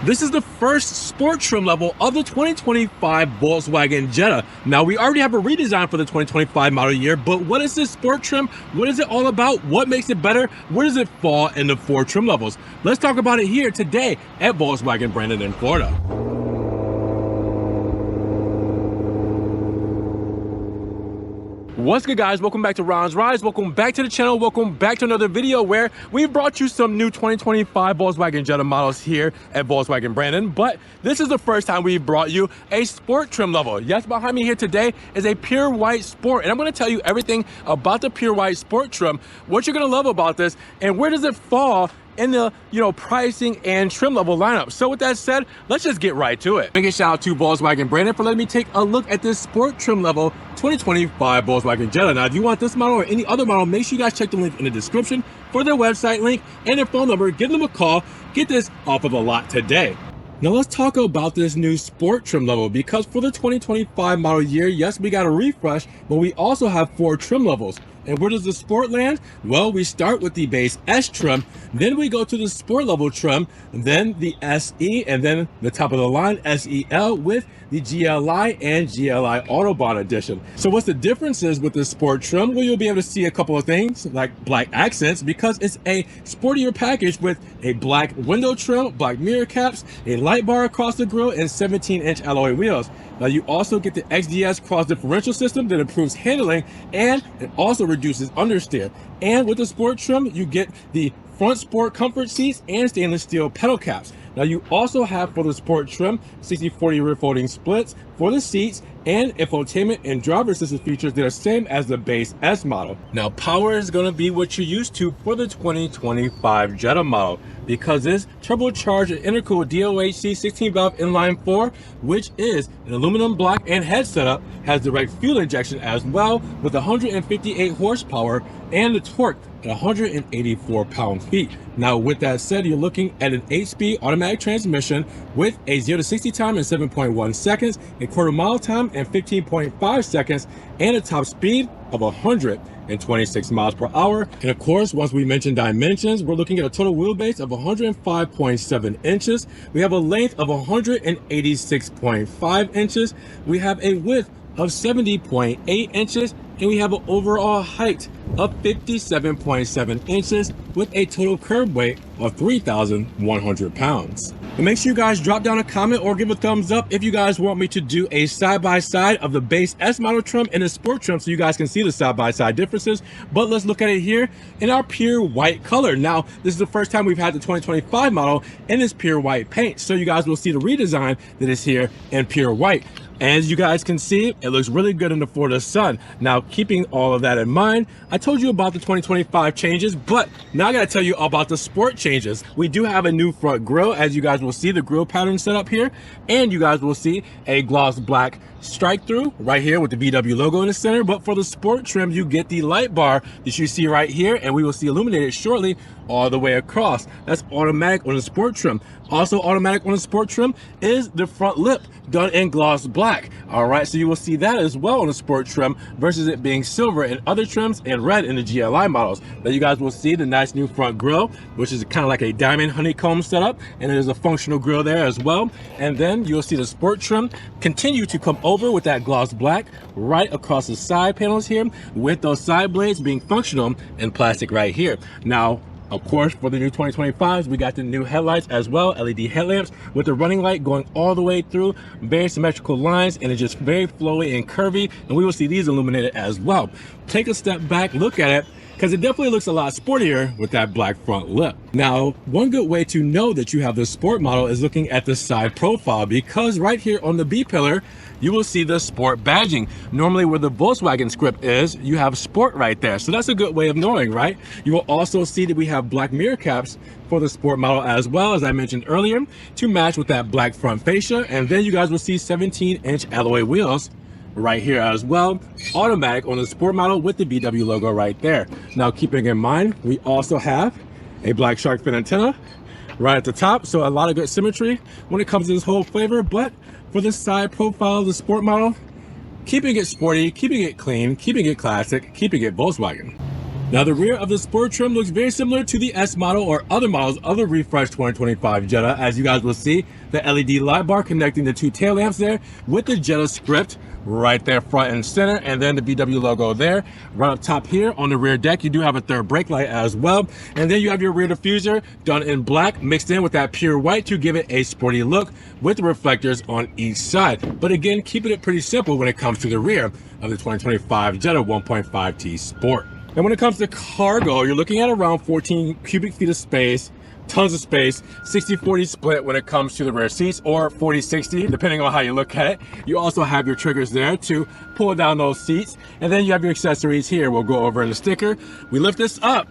This is the first sport trim level of the 2025 Volkswagen Jetta. Now, we already have a redesign for the 2025 model year, but what is this sport trim? What is it all about? What makes it better? Where does it fall in the four trim levels? Let's talk about it here today at Volkswagen Brandon in Florida. What's good, guys? Welcome back to Ron's Rides. Welcome back to the channel. Welcome back to another video where we've brought you some new 2025 Volkswagen Jetta models here at Volkswagen Brandon. But this is the first time we've brought you a sport trim level. Yes, behind me here today is a pure white sport. And I'm going to tell you everything about the pure white sport trim, what you're going to love about this, and where does it fall in the pricing and trim level lineup. So with that said, let's just get right to it. Big shout out to Volkswagen Brandon for letting me take a look at this sport trim level 2025 Volkswagen Jetta. Now, if you want this model or any other model, make sure you guys check the link in the description for their website link and their phone number. Give them a call. Get this off of the lot today. Now let's talk about this new sport trim level, because for the 2025 model year, yes, we got a refresh, but we also have four trim levels. And where does the sport land? Well, we start with the base S trim, then we go to the sport level trim, then the SE, and then the top of the line SEL with the GLI and GLI Autobahn edition. So what's the differences with the sport trim? Well, you'll be able to see a couple of things like black accents, because it's a sportier package with a black window trim, black mirror caps, a light bar across the grille, and 17-inch alloy wheels. Now you also get the XDS cross differential system that improves handling, and it also reduces understeer. And with the sport trim, you get the front sport comfort seats and stainless steel pedal caps. Now you also have for the sport trim 60/40 rear folding splits for the seats and infotainment and driver assistance features that are same as the base S model. Now power is going to be what you're used to for the 2025 Jetta model, because this turbocharged and intercooled DOHC 16 valve inline 4, which is an aluminum block and head setup, has direct fuel injection as well with 158 horsepower and the torque at 184 pound-feet. Now with that said, you're looking at an 8-speed automatic transmission with a 0 to 60 time in 7.1 seconds, a quarter mile time in 15.5 seconds, and a top speed of 126 miles per hour. And of course, once we mention dimensions, we're looking at a total wheelbase of 105.7 inches. We have a length of 186.5 inches. We have a width of 70.8 inches, and we have an overall height of 57.7 inches with a total curb weight of 3,100 pounds. And make sure you guys drop down a comment or give a thumbs up if you guys want me to do a side-by-side of the base S model trim and the sport trim, so you guys can see the side-by-side differences. But let's look at it here in our pure white color. Now, this is the first time we've had the 2025 model in this pure white paint, so you guys will see the redesign that is here in pure white. As you guys can see, it looks really good in the Florida sun. Now, keeping all of that in mind, I told you about the 2025 changes, but now I gotta tell you about the sport changes. We do have a new front grille, as you guys will see the grille pattern set up here, and you guys will see a gloss black strike through right here with the VW logo in the center. But for the sport trim, you get the light bar that you see right here, and we will see illuminated shortly all the way across. That's automatic on the sport trim. Also automatic on the sport trim is the front lip done in gloss black. All right, so you will see that as well on the sport trim versus it being silver in other trims and red in the GLI models. Then you guys will see the nice new front grille, which is kind of like a diamond honeycomb setup, and there's a functional grille there as well. And then you'll see the sport trim continue to come over with that gloss black right across the side panels here, with those side blades being functional and plastic right here. Now, of course, for the new 2025s, we got the new headlights as well, LED headlamps with the running light going all the way through, very symmetrical lines, and it's just very flowy and curvy, and we will see these illuminated as well. Take a step back, look at it, because it definitely looks a lot sportier with that black front lip. Now, one good way to know that you have the sport model is looking at the side profile, because right here on the B pillar, you will see the sport badging. Normally where the Volkswagen script is, you have sport right there. So that's a good way of knowing, right? You will also see that we have black mirror caps for the sport model as well, as I mentioned earlier, to match with that black front fascia. And then you guys will see 17-inch alloy wheels right here as well, automatic on the sport model with the VW logo right there. Now, keeping in mind, we also have a black shark fin antenna right at the top, so a lot of good symmetry when it comes to this whole flavor. But for the side profile of the sport model, keeping it sporty, keeping it clean, keeping it classic, keeping it Volkswagen. Now the rear of the sport trim looks very similar to the S model or other models of the refreshed 2025 Jetta. As you guys will see, the LED light bar connecting the two tail lamps there with the Jetta script right there front and center, and then the VW logo there. Right up top here on the rear deck, you do have a third brake light as well. And then you have your rear diffuser done in black mixed in with that pure white to give it a sporty look with the reflectors on each side. But again, keeping it pretty simple when it comes to the rear of the 2025 Jetta 1.5T Sport. And when it comes to cargo, you're looking at around 14 cubic feet of space, tons of space, 60-40 split when it comes to the rear seats, or 40-60, depending on how you look at it. You also have your triggers there to pull down those seats. And then you have your accessories here. We'll go over in the sticker. We lift this up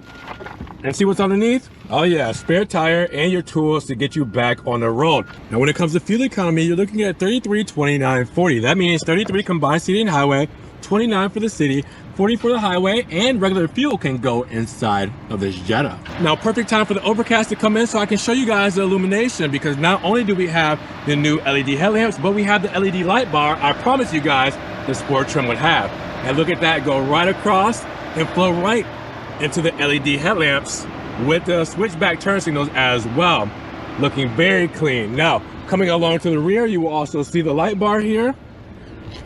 and see what's underneath. Oh yeah, spare tire and your tools to get you back on the road. Now when it comes to fuel economy, you're looking at 33, 29, 40. That means 33 combined city and highway, 29 for the city, 40 for the highway, and regular fuel can go inside of this Jetta. Now, perfect time for the overcast to come in so I can show you guys the illumination, because not only do we have the new LED headlamps, but we have the LED light bar I promised you guys the sport trim would have. And look at that, go right across and flow right into the LED headlamps with the switchback turn signals as well. Looking very clean. Now, coming along to the rear, you will also see the light bar here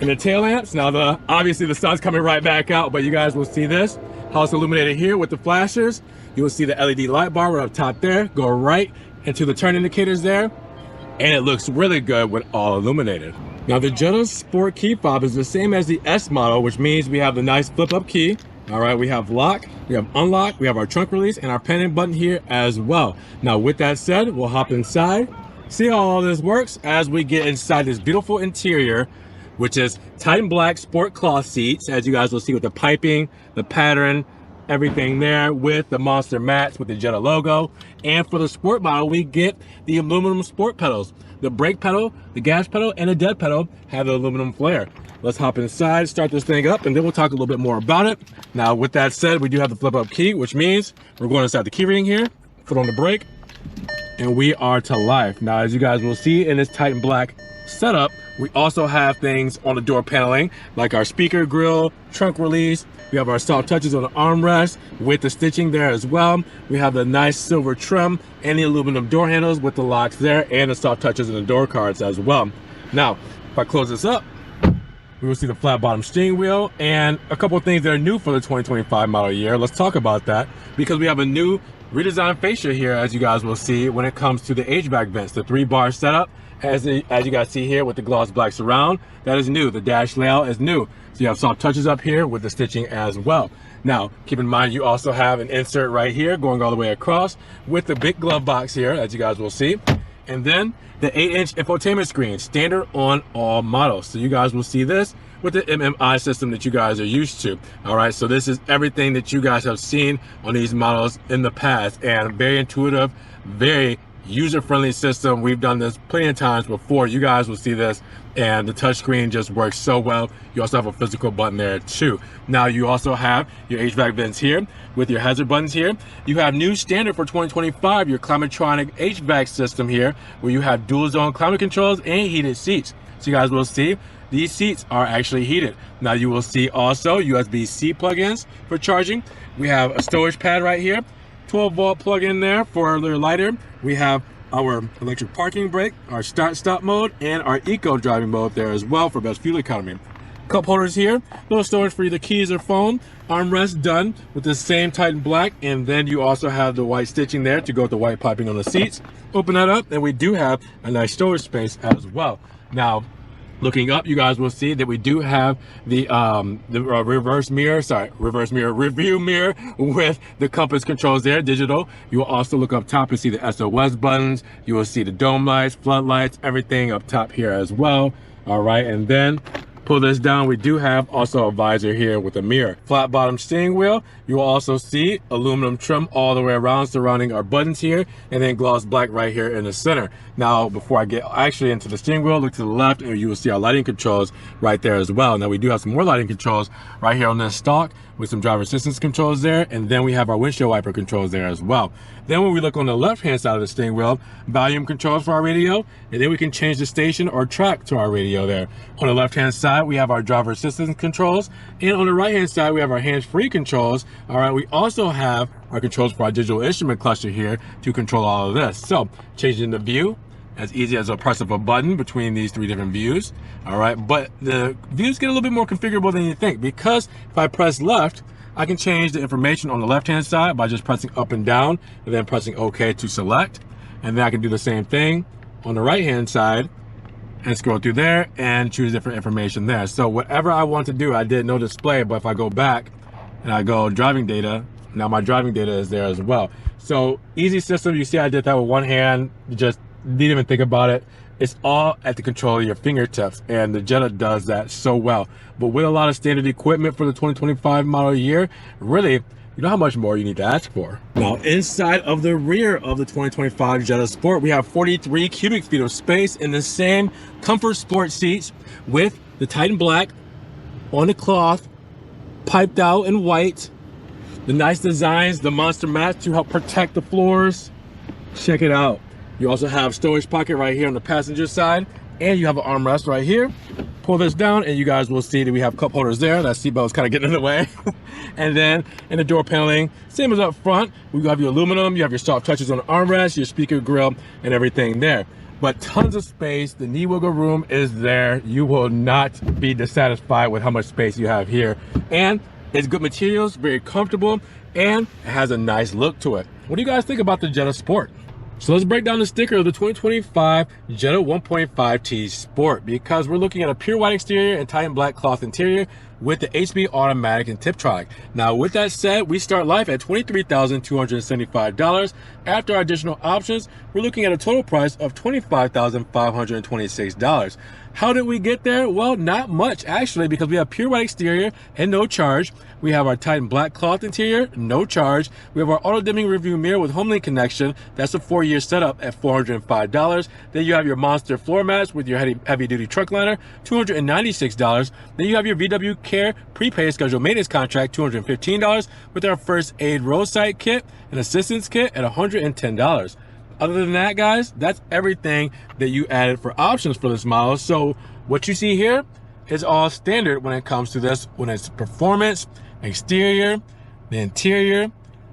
and the tail lamps. Now obviously the sun's coming right back out, but you guys will see this, how it's illuminated here with the flashers. You will see the LED light bar right up top there, go right into the turn indicators there, and it looks really good when all illuminated. Now the Jetta Sport key fob is the same as the S model, which means we have the nice flip up key. All right, we have lock, we have unlock, we have our trunk release, and our panic button here as well. Now with that said, we'll hop inside, see how all this works as we get inside this beautiful interior, which is Titan black sport cloth seats, as you guys will see with the piping, the pattern, everything there with the monster mats with the Jetta logo. And for the sport model, we get the aluminum sport pedals. The brake pedal, the gas pedal, and the dead pedal have the aluminum flare. Let's hop inside, start this thing up, and then we'll talk a little bit more about it. Now, with that said, we do have the flip up key, which means we're going inside the key ring here, foot on the brake, and we are to life. Now, as you guys will see in this Titan black setup, we also have things on the door paneling like our speaker grill, trunk release. We have our soft touches on the armrest with the stitching there as well. We have the nice silver trim and the aluminum door handles with the locks there and the soft touches in the door cards as well. Now, if I close this up, we will see the flat bottom steering wheel and a couple of things that are new for the 2025 model year. Let's talk about that, because we have a new redesigned fascia here, as you guys will see, when it comes to the HVAC vents. The 3-bar setup, as you guys see here with the gloss black surround, that is new. The dash layout is new. So you have soft touches up here with the stitching as well. Now, keep in mind, you also have an insert right here going all the way across with the big glove box here, as you guys will see. And then the 8-inch infotainment screen, standard on all models. So you guys will see this with the MMI system that you guys are used to. All right, so this is everything that you guys have seen on these models in the past, and very intuitive, very user-friendly system. We've done this plenty of times before. You guys will see this, and the touchscreen just works so well. You also have a physical button there too. Now you also have your HVAC vents here with your hazard buttons here. You have new standard for 2025, your Climatronic HVAC system here, where you have dual zone climate controls and heated seats. So you guys will see these seats are actually heated. Now you will see also USB-C plugins for charging. We have a storage pad right here, 12-volt plug in there for a little lighter. We have our electric parking brake, our start-stop mode, and our eco driving mode there as well for best fuel economy. Cup holders here, little storage for either keys or phone. Armrest done with the same Titan black, and then you also have the white stitching there to go with the white piping on the seats. Open that up, and we do have a nice storage space as well. Now, looking up, you guys will see that we do have the reverse mirror review mirror with the compass controls there, digital. You will also look up top and see the SOS buttons. You will see the dome lights, floodlights, everything up top here as well. All right, and then pull this down, we do have also a visor here with a mirror. Flat bottom steering wheel. You will also see aluminum trim all the way around surrounding our buttons here, and then gloss black right here in the center. Now, before I get actually into the steering wheel, look to the left and you will see our lighting controls right there as well. Now, we do have some more lighting controls right here on this stalk with some driver assistance controls there, and then we have our windshield wiper controls there as well. Then when we look on the left-hand side of the steering wheel, volume controls for our radio, and then we can change the station or track to our radio there. On the left-hand side, side, we have our driver assistance controls. And on the right-hand side, we have our hands-free controls. All right, we also have our controls for our digital instrument cluster here to control all of this. So changing the view, as easy as a press of a button between these 3 different views. All right, but the views get a little bit more configurable than you think, because if I press left, I can change the information on the left-hand side by just pressing up and down and then pressing OK to select. And then I can do the same thing on the right-hand side and scroll through there and choose different information there. So whatever I want to do, I did no display, but if I go back and I go driving data, now my driving data is there as well. So easy system. You see I did that with one hand, just didn't even think about it. It's all at the control of your fingertips, and the Jetta does that so well. But with a lot of standard equipment for the 2025 model year, really, you know how much more you need to ask for. Now, inside of the rear of the 2025 Jetta Sport, we have 43 cubic feet of space in the same comfort sport seats with the Titan Black on the cloth, piped out in white, the nice designs, the monster mats to help protect the floors. Check it out. You also have storage pocket right here on the passenger side, and you have an armrest right here. Pull this down and you guys will see that we have cup holders there. That seatbelt is kind of getting in the way. And then in the door paneling, same as up front, we have your aluminum, you have your soft touches on the armrest, your speaker grill, and everything there. But tons of space. The knee wiggle room is there. You will not be dissatisfied with how much space you have here. And it's good materials, very comfortable, and it has a nice look to it. What do you guys think about the Jetta Sport? So let's break down the sticker of the 2025 Jetta 1.5T Sport, because we're looking at a pure white exterior and Titan Black cloth interior with the HB automatic and Tiptronic. Now, with that said, we start life at $23,275. After our additional options, we're looking at a total price of $25,526. How did we get there? Well, not much actually, because we have pure white exterior and no charge. We have our Titan Black cloth interior, no charge. We have our auto dimming review mirror with HomeLink connection. That's a 4-year setup at $405. Then you have your monster floor mats with your heavy duty truck liner, $296. Then you have your VW Care prepaid scheduled maintenance contract, $215, with our first aid roadside kit and assistance kit at $110. Other than that, guys, that's everything that you added for options for this model. So what you see here is all standard when it comes to this, when it's performance, exterior, the interior,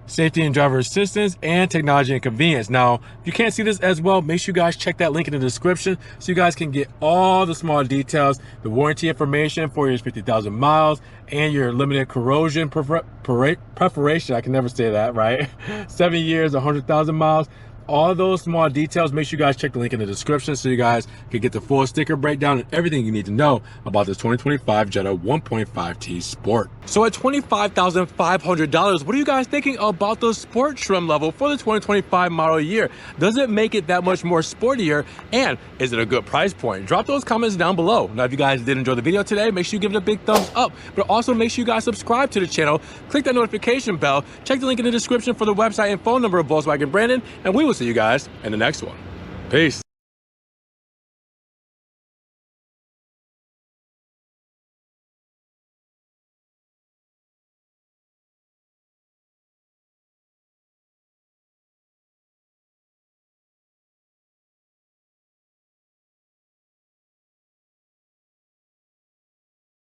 safety and driver assistance, and technology and convenience. Now, if you can't see this as well, make sure you guys check that link in the description so you guys can get all the small details, the warranty information, 4 years, 50,000 miles, and your limited corrosion preparation. I can never say that, right? 7 years, 100,000 miles. All those small details, make sure you guys check the link in the description so you guys can get the full sticker breakdown and everything you need to know about this 2025 Jetta 1.5T Sport. So at $25,500, what are you guys thinking about the sport trim level for the 2025 model year? Does it make it that much more sportier? And is it a good price point? Drop those comments down below. Now, if you guys did enjoy the video today, make sure you give it a big thumbs up, but also make sure you guys subscribe to the channel, click that notification bell, check the link in the description for the website and phone number of Volkswagen Brandon, and we will see you guys in the next one. Peace.